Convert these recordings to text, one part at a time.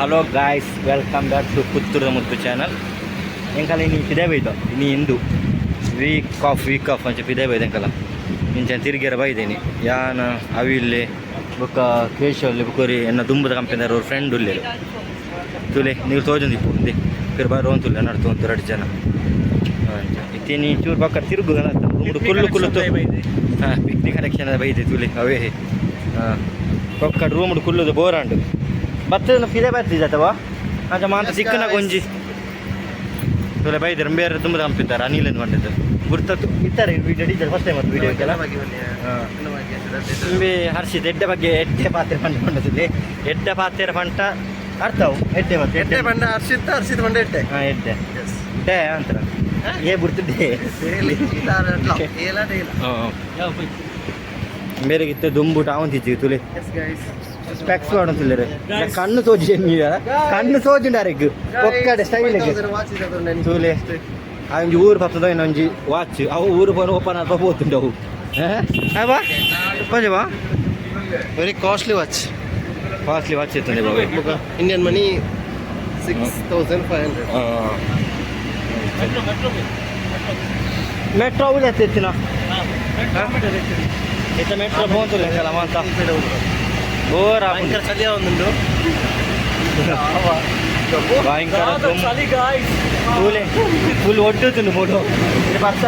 Hello guys, welcome back to ಪುತ್ತೂರದ ಮುತ್ತು channel. ಎಂಕಲ ಇನ್ನು ಪಿದೆ ಬೈದು ಇನ್ನು ಇಂದು ವೀಕ್ ಆಫ್ ಅಂಚೆ ಪಿದೆ ಬೈದು ಎಂಕಲ ಇಂಚೆ ತಿರುಗಿರ ಬೈದೇನಿ ಯಾನ ಅವಿಲ್ಲೆ ಬೊಕ್ಕ ಕೇಶವಲ್ಲಿ ಬುಕೋರಿ ಎನ್ನ ದುಂಬದ ಕಂಪನಿದಾರ ಅವ್ರ ಫ್ರೆಂಡ್ ಉಲ್ಲೆ ತುಲೆ ನೀವು ತೋಜೊಂದಿಪ್ಪು ಉಂದೆ ಫಿರ್ ಬಾರೋ ಅಂತುಲ್ಲ ನಡ್ತು ಅಂತ 2 ಜನ ಇತ್ತೀನಿ ಚೂರು ಪಕ್ಕ ತಿರುಗು ಕುಲ್ಲು ಹಾಂ ಪಿಕ್ನಿಕ್ ಕನೆಕ್ಷನ್ ಬೈದೆ ತುಲೆ ಅವೇ ಹಾಂ ಪಕ್ಕ ರೂಮ್ ಕುಲ್ಲುದು ಬೋರಾಂಡು ಬತ್ತದ ಫಿದೆ ಬರ್ತಿದ್ದೆ ಅಥವಾ ಆಚೆ ಮಾತ್ರ ಚಿಕ್ಕನ ಗೊಂಜಿ ತುಲೆ ಬೈದರೆ ಬೇರೆ ತುಂಬ ಕಂಪಿದ್ದಾರೆ ಅನಿಲ್ ಬಂದಿದ್ದು ಗುರ್ತತ್ತು ಇತ್ತಾರೆ ವೀಡಿಯೋ ಡೀಜರ್ ಫಸ್ಟ್ ಟೈಮ್ ಅದು ವೀಡಿಯೋಕ್ಕೆಲ್ಲ ತುಂಬಿ ಹರ್ಷಿದ್ ಎಡ್ಡೆ ಬಗ್ಗೆ ಎಡ್ಡೆ ಪಾತ್ರೆ ಪಂಡ ಕೊಂಡದಿದೆ ಎಡ್ಡೆ ಪಾತ್ರೆ ಪಂಟ ಅರ್ಥವು ಎಡ್ಡೆ ಮತ್ತೆ ಎಡ್ಡೆ ಪಂಡ ಹರ್ಷಿದ್ ಪಂಡ ಎಡ್ಡೆ ಹಾಂ ಎಡ್ಡೆ ಡೇ ಅಂತರ ಏ ಬಿಡ್ತಿದ್ದೆ ಬೇರೆಗಿತ್ತು ದುಂಬು ಟಾವಂತಿದ್ವಿ ತುಲೆ ಸ್ಪೆಕ್ಸ್ ಮಾಡೋದಿಲ್ಲ ಕಣ್ಣು ಸೋಜಿ ಕಣ್ಣು ಸೋಜಿಂಡಾರೆಗ್ ಒಕ್ಕಡೆ ಸ್ಟೈಲಿಗೆ ತೂಲೆ ಅವಂಜಿ ಊರು ಬರ್ತದ ಇನ್ನೊಂಜಿ ವಾಚ್ ಅವು ಊರು ಬರೋ ಓಪನ್ ಆಗ ಹೋಗ್తుండే ಅವು ಬಾ ಬಾ ವೆರಿ ಕಾಸ್ಟ್ಲಿ ವಾಚ್ ಇರ್ತದೆ ಬಾಬು ಇಂಡಿಯನ್ ಮನಿ 6500 ಮೆಟ್ರೋ ಎತ್ತಿನ ಇತ್ತ ಮೆಟ್ರೋ ಬೋಂತುಲ್ಲ ಕಲ ಮಾತ ಬೋರ ಚಳಿಯ ಒಂದುಂಡು ಭಯಂಕರ ಫುಲ್ ಒಡ್ಡುತ್ತುಂಡು ಮೂಡು ಬರ್ಸ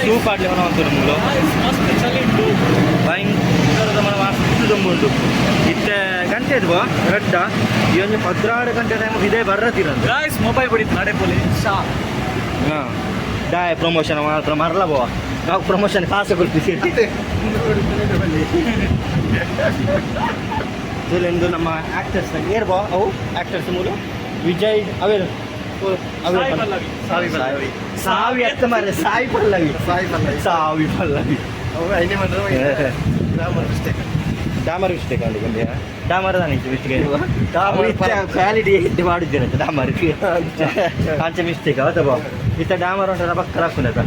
ಸೂಪ್ ಆಡ್ಲಿ ಮನ ಅಂತು ಮೂಲು ಭಯಂಕರದ ಮನ ಮಸ್ತು ತುಂಬುಂಡು ಇತ್ತೆ ಗಂಟೆ ಇದು ರಡ್ಡ ಈ ಒಂದು 16 ಗಂಟೆ ಟೈಮ್ ಇದೇ ಬರ್ರತಿರಂದು ಮೊಬೈಲ್ ಬಿಡಿತ್ತು ನಡೆ ಪೊಲಿ ಹಾಂ ಡಾಯ್ ಪ್ರಮೋಷನ್ ಮಾತ್ರ ಮರಲ ಬೋ ನಾವು ಪ್ರಮೋಷನ್ ಕಾಸು ಕೊಡ್ತೀವಿ ಇದೊಂದು ನಮ್ಮ ಆ್ಯಕ್ಟರ್ಸ್ ಏರ್ ಬಾ ಅವು ಆ್ಯಕ್ಟರ್ಸ್ ಮೂರು ವಿಜಯ್ ಅವೇ ಸಾವಿ ಅರ್ಥ ಮಾರ ಸಾಯಿ ಪಲ್ಲವಿ ಡಾಮರ್ ಮಿಸ್ಟೇಕ್ ಅಲ್ಲಿ ಬಂದೆ ಡಾಮರ್ ಮಿಸ್ಟೇಕ್ ಕ್ವಾಲಿಟಿ ಎಡ್ಡೆ ಮಾಡಿದ್ದೇನೆ ಡಾಮರ್ ಅಂಚೆ ಮಿಸ್ಟೇಕ್ ಹೌದಾ ಬಾ ಇತ್ತ ಡಾಮರ್ ಉಂಟು ಬಕ್ಕ ಹಾಕುನದ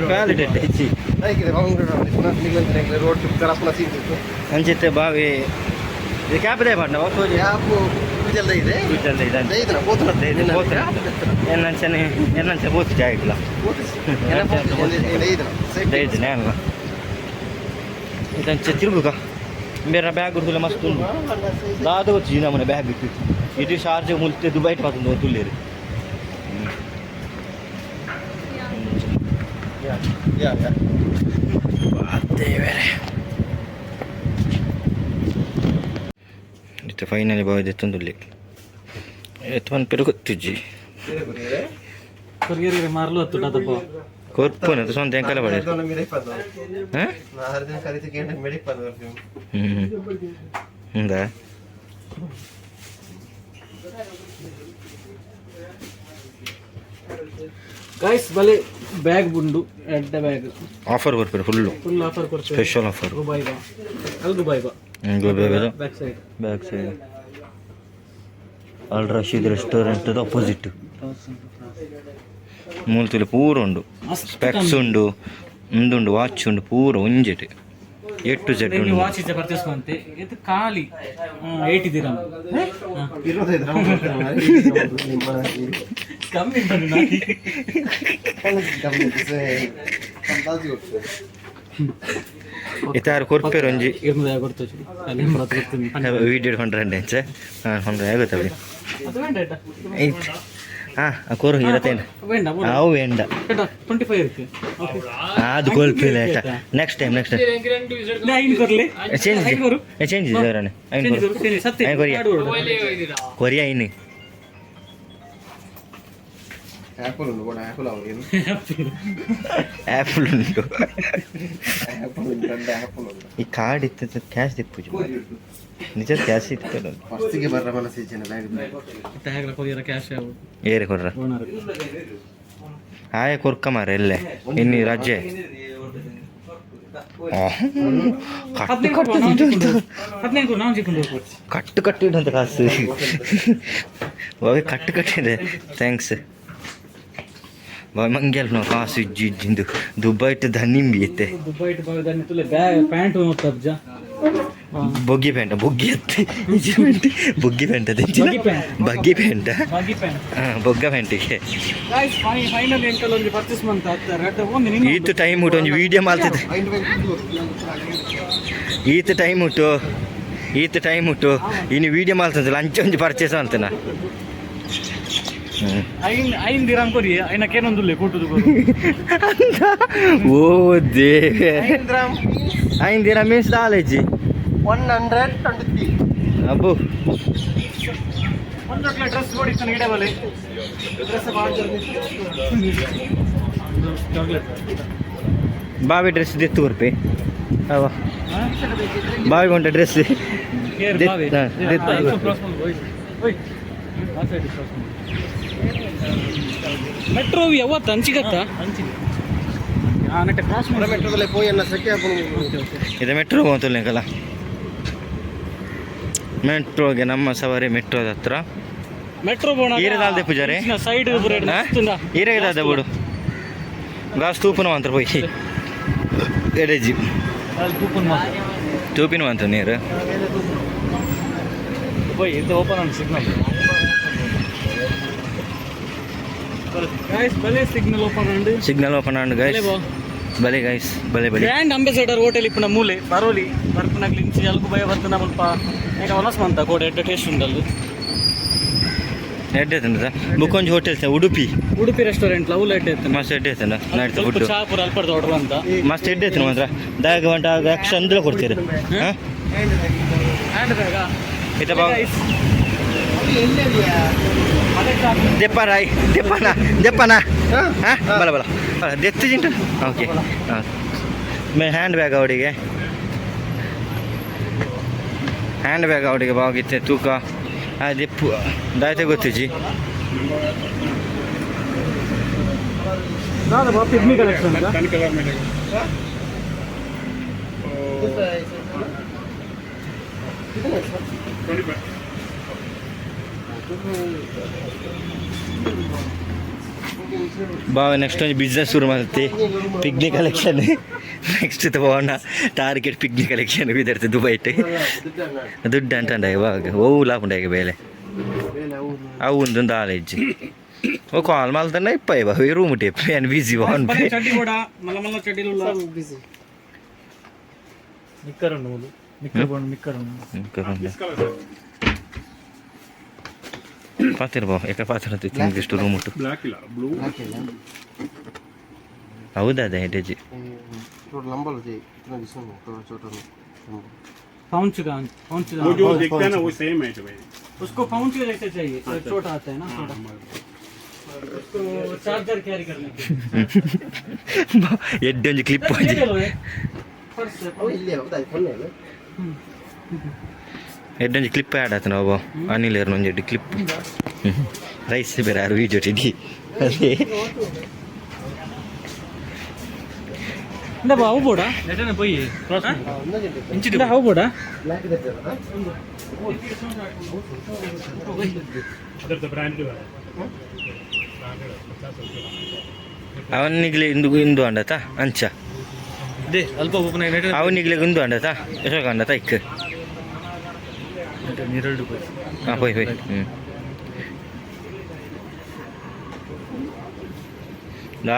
ಕ್ವಾಲಿಟಿ ಹೆಚ್ಚಿ ರೋಡ್ ಅಂಚಿತ್ತೆ ಬಾವಿ ಇದು ಕ್ಯಾಬ್ದೇ ಬಣ್ಣ ಎನ್ನಂಚೆ ಬೋತಿದ್ದೆ ಆಗಿಲ್ಲ ಇದ್ದೇನೆ ಅಲ್ಲ ಇದಂಚೆ ತಿರುಗುಗ ಬೇರೆ ಬ್ಯಾಗ್ ಹುಡುಗಲ್ಲ ಮಸ್ತ್ ಉಂಟು ದಾದ ಗೊತ್ತು ನಮ್ಮನೆ ಬ್ಯಾಗ್ ಇಟ್ಟು ಇದು ಶಾರ್ಜ್ ಮುಲ್ತೆ ದುಬೈ ಪಾತಂದು ತುಳ್ಳೇರಿ ಇತ್ತು ಫೈನಲಿ ಬಾವಿದೆ ತಂದುಲ್ಲಿ ಎತ್ವನ್ ಪೆರುಗುತ್ತಿಜ್ಜಿ ಮಾರ್ಲು ಹತ್ತು ಕೊರ್ಪುನ ಸ್ವಂತ ಎಂಕಲ ಪಡೆ ಹ್ಞೂ ಗೈಸ್ ಬಲೆ ಬ್ಯಾಗ್ ಬುಂಡು ಎಡ್ಡ ಬ್ಯಾಗ್ ಆಫರ್ ಬರ್ತಾರೆ ಫುಲ್ ಆಫರ್ ಕೊಡ್ತಾರೆ ಸ್ಪೆಷಲ್ ಆಫರ್ ಗುಬಾಯ್ಗ ಬ್ಯಾಕ್ ಸೈಡ್ ಅಲ್ ರಶೀದ್ ರೆಸ್ಟೋರೆಂಟ್ ಅಪೋಸಿಟ್ ಮೂಲ್ತುಲೆ ಪೂರ ಉಂಡು ಸ್ಪೆಕ್ಸ್ ಉಂಡು ಉಂದುಂಡು ವಾಚ್ ಉಂಡು ಪೂರ ಒಂಜೆಟ್ A to Z ಉಂಡು ವಾಚ್ ಇದ್ದ ಪರ್ಚೇಸ್ ಮಾಡ್ತೆ ಇದು ಖಾಲಿ 80 ದಿರಂ ಕಮ್ಮಿ ಇತಾರು ಕೊರ್ಪೇರು ಒಂಜಿ ಕೊಡ್ತೀವಿ ವೀಡಿಯೋ 100 ಅಂಚೆ 100 ಆಗುತ್ತೆ ಹಾಂ ಕೊರು ಇರತ್ತೇನು ಅವು ವೇಂಡ 25 ಇருக்கு ಅದು ಕೊಲ್ಪಿಲ್ಲ ಆಯ್ತಾ ನೆಕ್ಸ್ಟ್ ಟೈಮ್ ಚೇಂಜ್ ಅವರೇ ಕೊರಿಯಾ ಇನ್ನು ಆ್ಯಪಲ್ ಉಂಟು ಈ ಕಾರ್ಡ್ ಇತ್ತು ಕ್ಯಾಶ್ ತಿಪ್ಪುಜು ನಿಜ ಕ್ಯಾಶ್ ಇತ್ತು ಏರೆ ಕೊರ್ರ ಆಯ ಕೊರ್ಕ ಮಾರ ಎಲ್ಲೇ ಇನ್ನು ರಜೆ ಕಟ್ಟು ಕಟ್ಟಿಡಂತ ಕಾಸು ಕಟ್ಟು ಕಟ್ಟಿದೆ ಥ್ಯಾಂಕ್ಸ್ ಮಂಗೆಲ್ ನಾವು ಕಾಸು ಇಜ್ಜಿಂದು ದುಬೈಟ್ ದನ್ನಿಂಬಿ ಐತೆ ದುಬೈಟ್ ಪ್ಯಾಂಟ್ ಬೊಗ್ಗಿ ಪ್ಯಾಂಟ ಬೊಗ್ಗಿ ಅತ್ತೆ ಬೊಗ್ಗಿ ಪ್ಯಾಂಟ್ ಅದೇ ಬಗ್ಗಿ ಪ್ಯಾಂಟ ಬೊಗ್ಗ ಪ್ಯಾಂಟಿಗೆ ಫೈನಲ್ ಎಂಕಲ್ ಒಂದು ಪರ್ಚೇಸ್ ಮಂತ ಹತ್ತಾರೆ ಒಂದು ಈತ ಟೈಮ್ ಉಂಟು ಒಂದು ವಿಡಿಯೋ ಮಾಡ್ತಿದ್ದೆ ಈತ ಟೈಮ್ ಉಂಟು ಇನ್ನು ವಿಡಿಯೋ ಮಾಡ್ತಂತ ಅಂಚೆ ಒಂದು ಪರ್ಚೇಸ್ ಅಂತನಾ ಐನ್ ದಿರಾಮ್ ಕೊರಿ ಐನಕ್ಕೇನೊಂದು ಕೊಟ್ಟುದು ಓ ದೇ ಐನ್ ದಿರಾಮ್ ಮೀನ್ಸ್ ದಾಲೇಜಿ 123 ಅಬ್ಬು ಒಂದು ಡ್ರೆಸ್ ನೋಡಿ ನನಗೆ ಇಡಬಲೆ ಡ್ರೆಸ್ ಬಾವಿ ಡ್ರೆಸ್ ದೆತ್ತು ಕೊರ್ಪೆ ಅವ ಬಾವಿ ಹೊಂಟ ಡ್ರೆಸ್ ಮೆಟ್ರೋ ಯಾವತ್ತು ಹಂಚಿಗತ್ತಾ ಕ್ರಾಸ್ ಮೆಟ್ರೋದಲ್ಲೇ ಪೋಯಿ ಎಲ್ಲ ಸೆಕೆ ಇದು ಮೆಟ್ರೋ ಹೋಗ್ತಲ್ಲ ಮೆಟ್ರೋಗೆ ನಮ್ಮ ಸವಾರಿ ಮೆಟ್ರೋದ ಹತ್ರ ಮೆಟ್ರೋ ಬೋಣ ಈರದಾಲ್ದೆ ಪೂಜಾರೆ ಸೈಡ್ ಈರದಾದ ಬೋಡು ಗಾಸ್ ತೂಪನ ಮಾತ್ರ ಪೋಯಿ ಎಡೆಜಿ ತೂಪಿನ ಮಾತ್ರ ನೀರು போய் இந்த ஓப்பன் ஆன சிக்னல் गाइस भले सिग्नल ओपन आंड गाइस भले गाइस भले ग्रैंड अंबेसिडर होटल इप्पुನ ಮೂಲೆ ಬರೋಲಿ ಬರ್ಪನಗ್ಲಿ ಇಂಚಿ ಅಲ್ಕು ಬಯ ಬರ್ತನ ಮುಲ್ಪ ಏಕ ವನಸ್ ಮಂತ ಕೋಡೆ ಎಡ್ಡ ಟೇಸ್ಟ್ ಉಂಡಲ್ಲು ಎಡ್ಡೆ ತಂದ ಬುಕೊಂಜಿ hotel Udupi restaurant love light ಐತೆ ಮಸ್ತ್ ಎಡ್ಡೆ ತಂದ ನೈಟ್ ಫುಡ್ ಚಾಪುರ ಅಲ್ಪರ್ದ ಆರ್ಡರ್ ಅಂತ ಮಸ್ತ್ ಎಡ್ಡೆ ತಂದ ಮಾತ್ರ ದಾಗ ಗಂಟ ಅಕ್ಷ ಅಂದ್ರ ಕೊಡ್ತೀರಿ ಹಾ ಹ್ಯಾಂಡ್ ಬ್ಯಾಗ ಇತ ಬಾ ದೆಪ್ಪರಾಯ್ ದೆಪ್ಪನ ಹಾಂ ಬಲ ದೆತ್ತು ಜಿಂಟು ಓಕೆ ಹಾಂ ಮೇ ಹ್ಯಾಂಡ್ ಬ್ಯಾಗ್ ಅವಡಿಗೆ ಬಾಗಿತ್ತೆ ತೂಕ ದೆಪ್ಪು ದಾಯ್ತೆ ಗೊತ್ತಿಜಿ ಪಿಗ್ಮಿ ಕಲೆಕ್ಷನ್ ಬಾವ ನೆಕ್ಸ್ಟ್ ಒಂದು ಬಿಸ್ನೆಸ್ ಶುರು ಮಾಡುತ್ತೆ ಪಿಗ್ನಿ ಕಲೆಕ್ಷನ್ ನೆಕ್ಸ್ಟ್ ತಗೋಣ ಟಾರ್ಗೆಟ್ ಪಿಗ್ನಿ ಕಲೆಕ್ಷನ್ ಬಿದ್ದರ್ತೆ ದುಬೈಟ್ ದುಡ್ಡು ಅಂಟಂಡ ಇವಾಗ ಓವು ಲಾಭ ಉಂಟಾಗ ಬೇಲೆ ಅವು ಒಂದು ಆಲೇಜ್ ಓ ಕಾಲ್ ಮಾಲ್ತಂಡ ಇಪ್ಪ ಇವಾಗ ರೂಮ್ ಟೇಪ್ ಏನು ಬಿಸಿ ವಾನ್ ಚಡ್ಡಿ ಕೂಡ ಮಲ್ಲ ಚಡ್ಡಿಲು ಬಿಸಿ ಪಾತಿರ್ಬೋ ಯಾಕೆ ಪಾತ್ರ ತಿಂಗಿಷ್ಟು ರೂಮ್ ಉಂಟು ಹೌದಾ ಅದೇ ಹೆಡ್ಡೇಜಿ पाउंच का वो जो दिखता है ना वो सेम है भाई उसको पाउंच के जैसे चाहिए छोटा आता है ना छोटा उसको चार्जर कैरी करने के ಎಡ್ಡೊಂದು ಕ್ಲಿಪ್ ಎಡ್ಡೊಂದು ಕ್ಲಿಪ್ ಆ್ಯಡ್ ಆತ ನಾವು ಅನಿಲ್ ಒಂದು ಎಡ್ಡು ಕ್ಲಿಪ್ ರೈಸ್ ಬೇರೆ ಯಾರು ವೀಡಿಯೋ ಟಿಡಿ ಅದೇ എന്താ ബാബു പോടാ ലെറ്റനെ പോയി ഇഞ്ചിട്ട് ബാബു പോടാ ಅವನಿಗ್ಲೆ ಇಂದು ಅಂಡತ ಅಂಚ ದೇ ಅಲ್ಪ ಓಪನ್ ಆಗಿ ಅವನಿಗ್ಲೆ ಇಂದು ಅಂಡತ ಎಷ್ಟೋ ಅಂಡತ ಇಕ್ಕ ನೀರಲ್ಡು ಹೋಯ್ ಹಾಂ ಹೋಯ್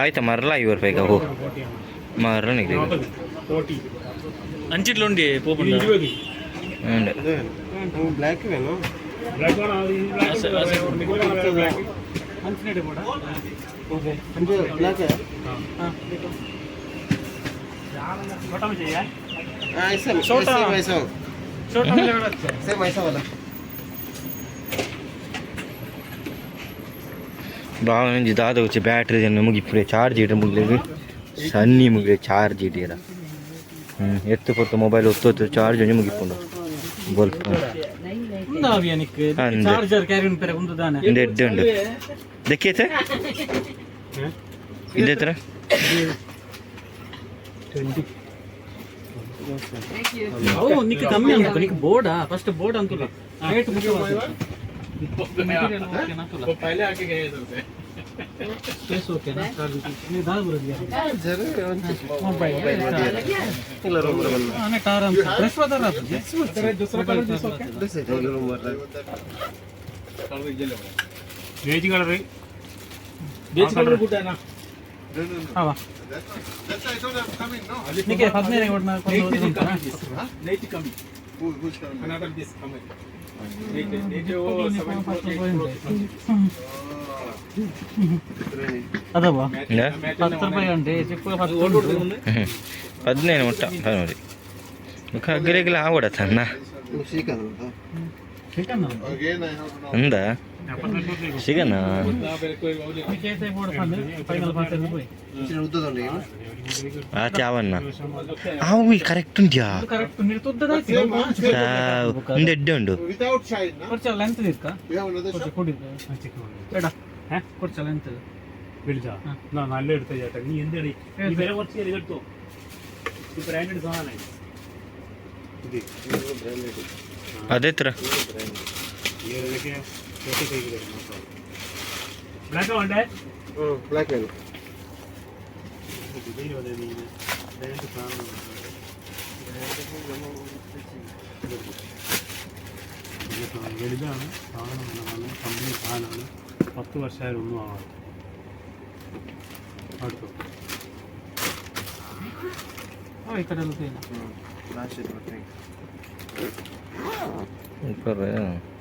ಆಯ್ತಾ ಮರಲ್ಲ 5 ರೂಪಾಯಿಗೆ ಹೋ ಮಾರ ನಿಗ್ಲಿ ಅಂಚಿಟ್ಲು ಉಂಡಿ ಪೋಪುಂಡ ಬ್ಲ್ಯಾಕ್ ವೇನು ಅಂಚಿನಡೆ ಬೋಡ ಓಕೆ ಅಂಜು ಬ್ಲ್ಯಾಕ್ ಹಾಂ छोटा में चाहिए ऐसा छोटा ऐसा छोटा में लेना अच्छा सेम ऐसा वाला ಬಾವ ನಂಜಿ ದಾದ వచ్చి ಬ್ಯಾಟ್ರಿ ಜನ ಮುಗಿಪ್ರೆ ಚಾರ್ಜ್ ಇಡ ಮುಗಿಲಿಗೆ ಸನ್ನಿ ಮುಗಿಲೆ ಚಾರ್ಜ್ ಇಡಿಯರ ಎತ್ತು ಪೊತ್ತು ಮೊಬೈಲ್ ಒತ್ತೊತ್ತು ಚಾರ್ಜ್ ಒಂಜಿ ಮುಗಿಪುಂಡು ಬಲ್ಪ್ ನಾವಿಯನಿಕ್ ಚಾರ್ಜರ್ ಕ್ಯಾರಿ ಉಂಟು ಪೆರೆ ಒಂದು ದಾನೆ ಡೆಡ್ ಉಂಡು ದಕ್ಕಿತೆ ಇದೆತ್ರ 20 ಓ ನಿಕ್ಕೆ ಕಮ್ಮಿ ಅಂತ ನಿಕ್ಕೆ ಬೋರ್ಡಾ ಫಸ್ಟ್ ಬೋರ್ಡ್ ಅಂತಲ್ಲ ರೇಟ್ ಮುಖ್ಯ ಪहले आके गए थे स्पेस ओके ना नहीं दाल बुर दिया मोबाइल ಇಲ್ಲ ರೂಮ್ ಬರಲ್ಲ आने आराम से फ्रेश बता रहा था तेरे दूसरा कलर दिस ओके ರೂಮ್ ಬರಲ್ಲ बेज कलर गुड है ना हां निके 15 ಕೊಡ್ನ ಲೇಟ್ ಕಮ್ಮಿ another this coming ಅದವಾ 10 ರೂಪಾಯಿ ಉಂಟು ಚಿಕ್ಕ 15 ಮುಟ್ಟ ನೋಡಿ ಮುಖ ಗಿರಿಗಿಲ್ಲ ಆವಡತನ್ನ ಚಿಕನ್ ಅಂದ ಸಿಗನ ಆಚೆ ಅವನ್ನ ಅವು ಕರೆಕ್ಟ್ ಉಂಟ್ಯಾ ಒಂದು ಎಡ್ಡೆ ಉಂಡು ಲೆಂತ್ ಇರ್ಕಾ കുറച്ച് ലെങ്ത് വിളിച്ചാ നല്ല എടുത്ത ചേട്ടാ നീ എന്താണ് ഈ വില കുറച്ച് എടുത്തോ ഇത് ബ്രാൻഡഡ് സാധനമാണ് ಅದೇ ತರ ಬ್ಲಾಕ್ ಉಂಟೆ ಬ್ಲಾಕ್ ಏನು വലുതാണ് സാധനം നല്ലതാണ് കമ്പനി സാധനമാണ് 10 വർഷമായാലും ഒന്നും ആവാതെ അടുത്തു ഈ കടയിൽ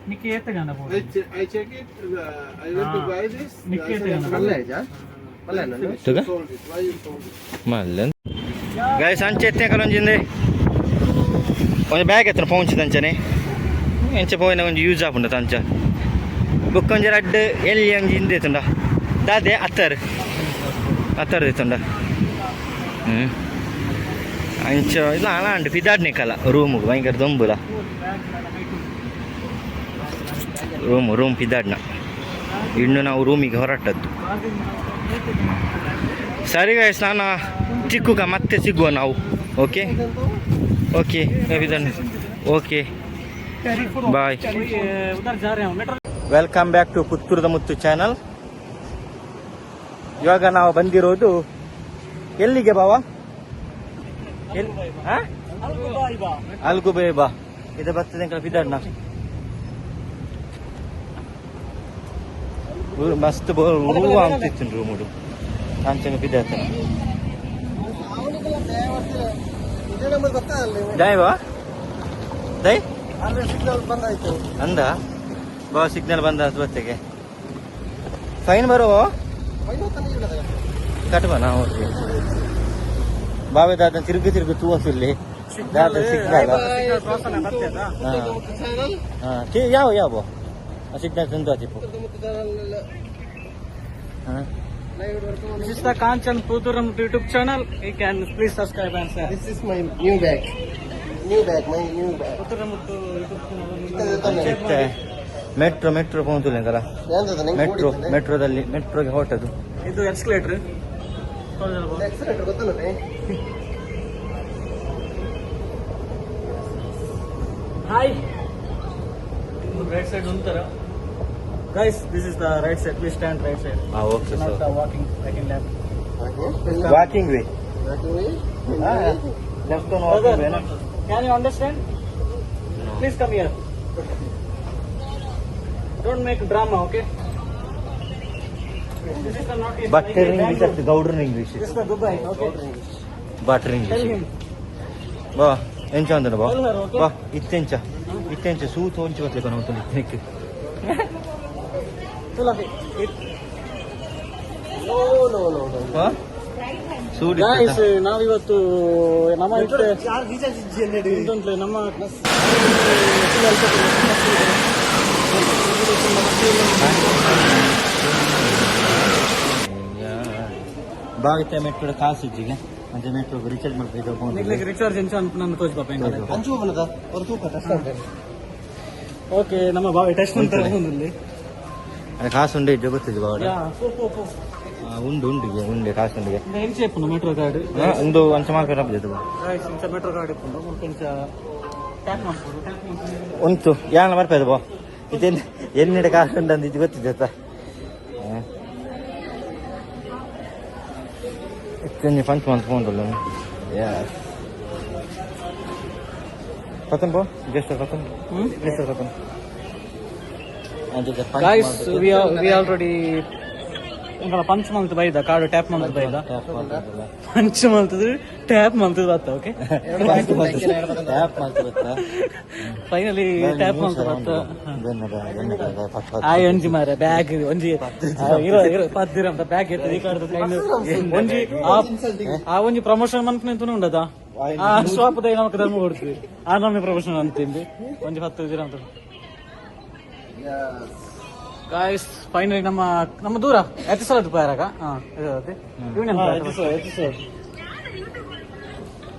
ನಿಕ್ಕೆ ಏತ ಗಂಡ board I check it. I want to buy this. ನಿಕ್ಕೆ ಏತ ಗಂಡ ಮಲ್ಲ ಗೈಸ್ ಅಂಚೆ ಎತ್ತೆ ಕಲೊಂಜಿಂದೆ ಒಂದು ಬ್ಯಾಗ್ ಎತ್ತನ ಪೌಂಚ್ ಅಂಚನೆ ಎಂಚ ಪೋಯಿನ ಒಂದು ಯೂಸ್ ಆಪುಂಡ ತಂಚ ಬುಕ್ಕೊಂಜ ರಡ್ಡ್ ಎಲ್ಲಿ ಅಂಜಿ ಹಿಂದೆ ತುಂಡ ದಾದೆ ಅತ್ತರ್ ತುಂಡ ಅಂಚ ಇಲ್ಲ ಹಣ ಅಂಡು ಪಿದಾಡ್ನೆ ಕಲ ರೂಮು ಭಯಂಕರ ದೊಂಬುಲ ರೂಮ್ ಪಿದಾಡ್ನ ಇನ್ನು ನಾವು ರೂಮಿಗೆ ಹೊರಟದ್ದು ಸರಿ ಗೈಸ್ ನಾನು ಚಿಕ್ಕುಗ ಮತ್ತೆ ಸಿಗುವ ನಾವು okay okay okay bye welcome back to ಪುತ್ತೂರದ ಮುತ್ತು ಚಾನಲ್. ಇವಾಗ ನಾವು ಬಂದಿರೋದು ಎಲ್ಲಿಗೆ ಬಾವ ಅಲ್ಗುಬೈಬಾ ಇದು ಬರ್ತದೆ ಪಿದಾಡ್ನ ಮಸ್ತ್ ರೂಮ್ ಅಂತಿತ್ತು ರೂಮುಡು ಅಂಚಂಗ ಪಿದಾಡ್ತ ದಯವಾ ದೈ ಸಿಗ್ನಲ್ ಬಂದಾಯ್ತು ಅಂದ ಬಾ ಸಿಗ್ನಲ್ ಬಂದ ಬತ್ತೆಗೆ ಫೈನ್ ಬರುವ ಕಟ್ಬನ ಓಕೆ ಬಾವೆ ದಾದ ತಿರುಗಿ ತೂವಸಿರ್ಲಿ ದಾದ ಸಿಗ್ನಲ್ ಯಾವ ಸಿಗ್ನಲ್ ತಂದು ಆತಿಪ್ಪು This is the Kanchan Puthuram YouTube channel. You can please subscribe and share. This is my new bag. My new bag. Puthuram YouTube. Metro ಪೋಂತುಲೆಂಗಲ್ಲ ಮೆಟ್ರೋದಲ್ಲಿ ಮೆಟ್ರೋಗೆ ಹೊರಟದು ಇದು ಎಕ್ಸ್ಕಲೇಟರ್ ಗೊತ್ತಲ್ಲ ಹಾಯ್ ರೈಟ್ ಸೈಡ್ ಒಂಥರ guys this is the right side please stand right side okay sir walking second left walking way left on walking way can you understand please come here don't make drama okay better English ಅಷ್ಟು ಗೌಡ್ರನ್ English this is the Dubai okay better English ಬಾ ಎಂಚ ಅಂದನ ಬಾ ಬಾ ಇತ್ತೆಂಚ ಸೂತ್ ಹೊಂಚಿ ಬತ್ತಲೆ ಕಣ ಹೊಂತಲಿ ಇತ್ತೆಕ್ಕೆ ಸೂಡಿ ನಾವಿವತ್ತು ನಮ್ಮ ನಮ್ಮ ಬಾಗಿತ್ತೆ ಮೆಟ್ರೋ ಕಾಸು ಇಜ್ಜಿಗೆ ಮತ್ತೆ ಮೆಟ್ರೋ ರಿಚಾರ್ಜ್ ಮಾಡ್ಬೇಕು ರಿಚಾರ್ಜ್ ಎಂಚ ನನ್ನ ತೋಜ್ ಬಾಪ ಅಂಚು ಬನ್ನದ ಅವ್ರ ತೂಕ ಕಷ್ಟ ಓಕೆ ನಮ್ಮ ಬಾವಿ ಟೆಸ್ಟ್ ಅಂತ ಒಂದಲ್ಲಿ ಕಾಸು ಉಂಡೆ ಇದ್ದೆ ಗೊತ್ತಿದ್ದು ಬಾವಡ ಉಂಡು ಉಂಡೆ ಕಾಸು ಉಂಡಿಗೆ ఏం చెప్పు మెట్రో కార్డు ಒಂದು ಅಂಚ ಮಾರ್ಕೆಟ್ ಹಬ್ಬದು ఇంత మెట్రో కార్డు ఇప్పుడు కొంచెం ಟ್ಯಾಪ್ ಮಾಡ್ಬೋದು ಉಂಟು ಯಾನ ಬರ್ಪದು ಬಾ ಇದೇನು ಎನ್ನಿಡೆ ಕಾಸು ಉಂಟು ಅಂತ ಇದು ಗೊತ್ತಿದ್ದೆ Quindi fanno quanto fondo là? Yes. Fatto un po'? Gesto fatto? Gesto fatto. Guys, we already punch month ಬೈದ ಕಾರ್ಡ್ ಟ್ಯಾಪ್ ಮಂತ್ ಬೈದ ಪಂಚ್ ಮಂತ್ ಟ್ಯಾಪ್ ಮಂತ್ ಬತ್ತ ಓಕೆ ಫೈನಲಿ ಟ್ಯಾಪ್ ಮಂತ್ ಬತ್ತ ಆಯ್ ಒಂಜಿ ಮಾರ ಬ್ಯಾಗ್ ಒಂಜಿ ಇರೋ ಪದ್ದಿರ ಅಂತ ಬ್ಯಾಗ್ ಇರ್ತದೆ ಈ ಕಾರ್ಡ್ ಒಂಜಿ ಆ ಒಂಜಿ ಪ್ರಮೋಷನ್ ಮಂತ್ ನಿಂತು ಉಂಡದ ಆ ಶಾಪ್ ದ ನಮಕ್ ಧರ್ಮ ಕೊಡ್ತೀವಿ ಆ ನಮ್ಗೆ ಪ್ರಮೋಷನ್ ಅಂತಿಂದು ಒಂಜಿ 10 ದಿನ ಅಂತ ಗಾಯ್ಸ್ ಫೈನಲಿ ನಮ್ಮ ದೂರ ಎತ್ತಿಸಲ ರೂಪಾಯಿರಾಗ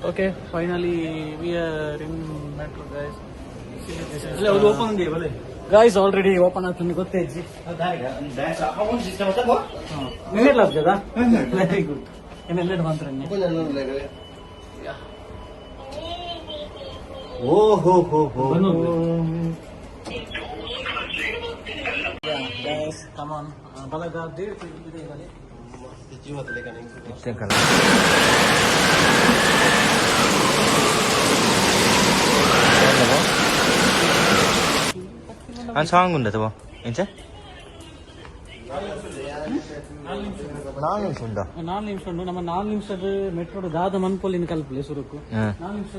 okay finally we are in metro guys already open ಆಗ್ತದೆ ಗೊತ್ತೇ ಇಜ್ಜಿ ಆಗ್ತದಾ ವೆರಿ ಗುಡ್ ಏನೆಲ್ಲ ಮಾತ್ರ ಓಹೋ Guys, come on. Balaga, there is An song unda tabo. Inche? 4 ನಿಮಿಷ ಉಂಟಾ? 4 ನಿಮಿಷ ಉಂಟು. ನಮ್ಮ 4 ನಿಮಿಷದ ಮೆಟ್ರೋ ದಾದ ಮನ್ಪೊಲಿನ ಕಲ್ಪಲೆ ಸುರುಕು 4 ನಿಮಿಷ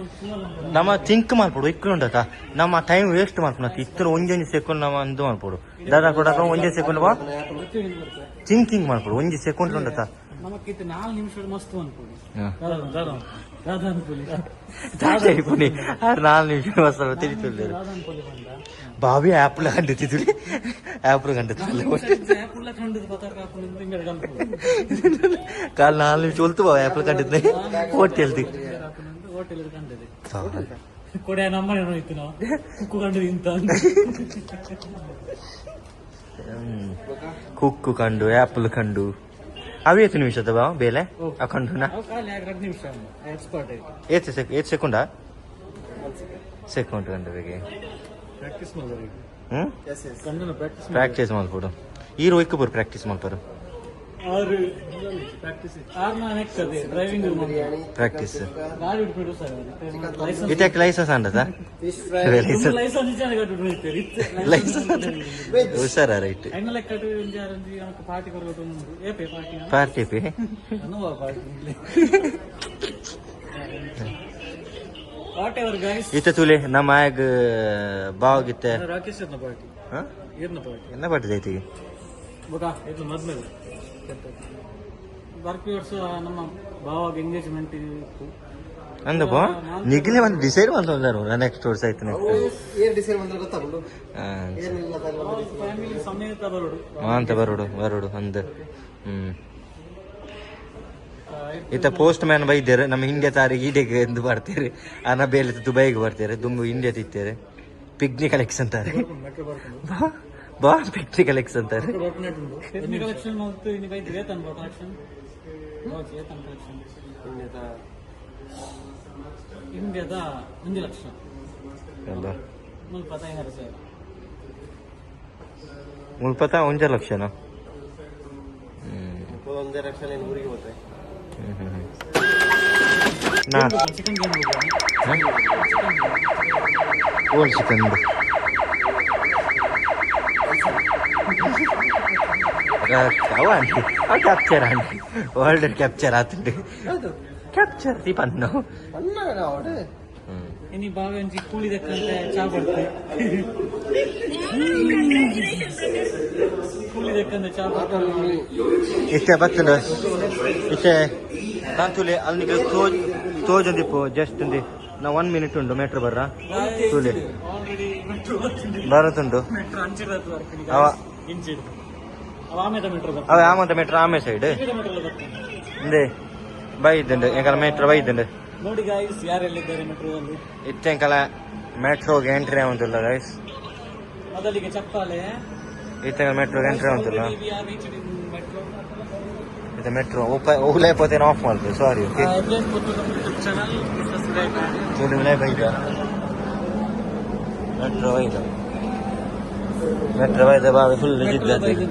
ನಮ್ಮ ಥಿಂಕ್ ಮಾಡ್ಕೊಡು ಇಕ್ಕಲು ಉಂಟತ ನಮ್ಮ ಟೈಮ್ ವೇಸ್ಟ್ ಮಾಡ್ಕೊಳ ಇತ್ತು ಒಂಜೊಂಜಿ ಸೆಕೆಂಡ್ ನಮ್ಮ ಅಂದು ಮಾಡ್ಕೊಡು ದಾದ ಕೊಡಕ ಒಂಜೆ ಸೆಕೆಂಡ್ ಬಾ ಥಿಂಕಿಂಗ್ ಮಾಡ್ಕೊಡು ಒಂಜಿ ಸೆಕೆಂಡ್ ಉಂಟತ ನಮಕಿತ್ತು 4 ನಿಮಿಷ ಮಸ್ತ್ ಅನ್ಕೊಡಿ ದಾದ ಅನ್ಕೊಲಿ ದಾದ 4 ನಿಮಿಷ ಮಸ್ತ್ ತಿಳಿತಿಲ್ಲ ಬಾವಿ ಆ್ಯಪ್ಲ ಕಂಡಿತ್ತಿದ್ವಿ ಆ್ಯಪ್ಲು ಕಂಡಿತ್ತಿಲ್ಲ ಕಾಲ್ 4 ನಿಮಿಷ ಒಲ್ತು ಬಾವ ಆ್ಯಪ್ಲು ಕಂಡಿದ್ದೆ ಹೋಟೆಲ್ದಿ ಕೊಡೆ ನಮ್ಮ ಇತ್ತು ನಾವು ಕುಕ್ಕು ಕಂಡು ಇಂತ ಕುಕ್ಕು ಕಂಡು ಆ್ಯಪಲ್ ಕಂಡು ಅವು ಎಷ್ಟು ನಿಮಿಷ ಅದ ಬೇಲೆ ಅಕಂಡುನಾ 2 ನಿಮಿಷ ಎಕ್ಸ್ಪರ್ಟ್ ಏತ್ ಸೆಕೆಂಡಾ ಸೆಕೆಂಡ್ ಕಂಡು ಬೇಗೆ ಪ್ರಾಕ್ಟೀಸ್ ಮಾಡ್ಬಿಡು ಈ ರೋಯ್ಕ ಬರು ಪ್ರಾಕ್ಟೀಸ್ ಮಾಡ್ತಾರ ಪ್ರಾಕ್ಟೀಸ್ ಇದಕ್ಕೆ ಲೈಸೆನ್ಸ್ ಅಂಡದ ಹುಷಾರ ರೈಟ್ ಪಾರ್ಟಿ ಪೇ इथे तुले ना माग भाव गिते ಎನ್ನ ಪಾರ್ಟಿ ಜೈತಿ ನಮ್ಮ ಭಾವಾಗ ಎಂಗೇಜ್ಮೆಂಟ್ ಇತ್ತು ಅಂದಪ್ಪ ನಿಗ್ಲೆ ಒಂದು ಡಿಸೈಡ್ ಮಾಡ್ತಾರೆ ನೆಕ್ಸ್ಟ್ ವರ್ಷ ಆಯ್ತು ಫ್ಯಾಮಿಲಿ ಸಮೇತ ಬರೋಡು ಅಂತ ಬರೋಡು ಅಂದ ಇತ್ತ ಪೋಸ್ಟ್ ಮ್ಯಾನ್ ಬೈದೇರು ನಮ್ಮ ಇಂಡಿಯಾ ತಾರಿಗೆ ಈಡೆಗೆ ಎಂದು ಬರ್ತಾರೆ ಅನ್ನ ಬೇಲೆ ದುಬೈಗೆ ಬರ್ತಾರೆ ದುಂಬು ಇಂಡಿಯಾ ತಿಂತಾರೆ ಪಿಕ್ನಿಕ್ ಕಲೆಕ್ಷನ್ ಅಂತಾರೆ ಬಾ ಪಿಕ್ನಿಕ್ ಕಲೆಕ್ಷನ್ ಅಂತಾರೆ ಇಂಡಿಯಾದ 1 ಲಕ್ಷ ಮುಲ್ಪತ 1 ಲಕ್ಷನಾ 1 ಲಕ್ಷ ಊರಿಗೆ ಹೋಗ್ತಾರೆ ಓಲ್ chicken capture ಅಂడి world capture ಆತುಂಡು capture the Pannu ಇನಿ ಬಾವೆ ಒಂಜಿ ಕೂಳಿ ದಕ್ಕಂತೆ ಚಾ ಬರ್ತೆ ಕೂಳಿ ದಕ್ಕಂತೆ ಚಾ ಬರ್ತಾರೆ ಇಷ್ಟೇ ಬರ್ತದೆ ಇಷ್ಟೇ ತಾಂತುಲೆ ಅಲ್ಲಿ ತೋಜೊಂದಿಪ್ಪು ಜಸ್ಟ್ ಒಂದು ನಾ 1 ಮಿನಿಟ್ ಉಂಡು ಮೆಟ್ರೋ ಬರ್ರ ತೂಲೆ ಬರತ್ತುಂಡು ಅವ ಅವ ಆಮದ ಮೆಟ್ರೋ ಆಮೆ ಸೈಡ್ ಇಂದೆ ಬೈದ್ದುಂಡು ಎಂಕಲ ಮೆಟ್ರೋ ಬೈದ್ದುಂಡು ನೋಡಿ ಗೈಸ್ ಯಾರೆಲ್ಲಿದ್ದಾರೆ ಮೆಟ್ರೋದಲ್ಲಿ ಇತ್ತೆಂಕಲ ಮೆಟ್ರೋಗೆ ಎಂಟ್ರಿ ಆಗುಂತಿಲ್ಲ ಗೈಸ್ ಮೊದಲಿಗೆ ಚಪ್ಪಾಲೆ ಇತ್ತೆಂಕಲ ಮೆಟ್ರೋಗೆ ಎಂಟ್ರಿ ಆಗುಂತಿಲ್ಲ ಇದು ಮೆಟ್ರೋ ಓಲೇಪೋತೇನೆ ಆಫ್ ಮಾಡ್ತೀವಿ ಸಾರಿ ಓಕೆ ಮೆಟ್ರೋ ಬೈದ ಬಾವಿ ಫುಲ್ ಜಿದ್ದಾಗ್ತದೆ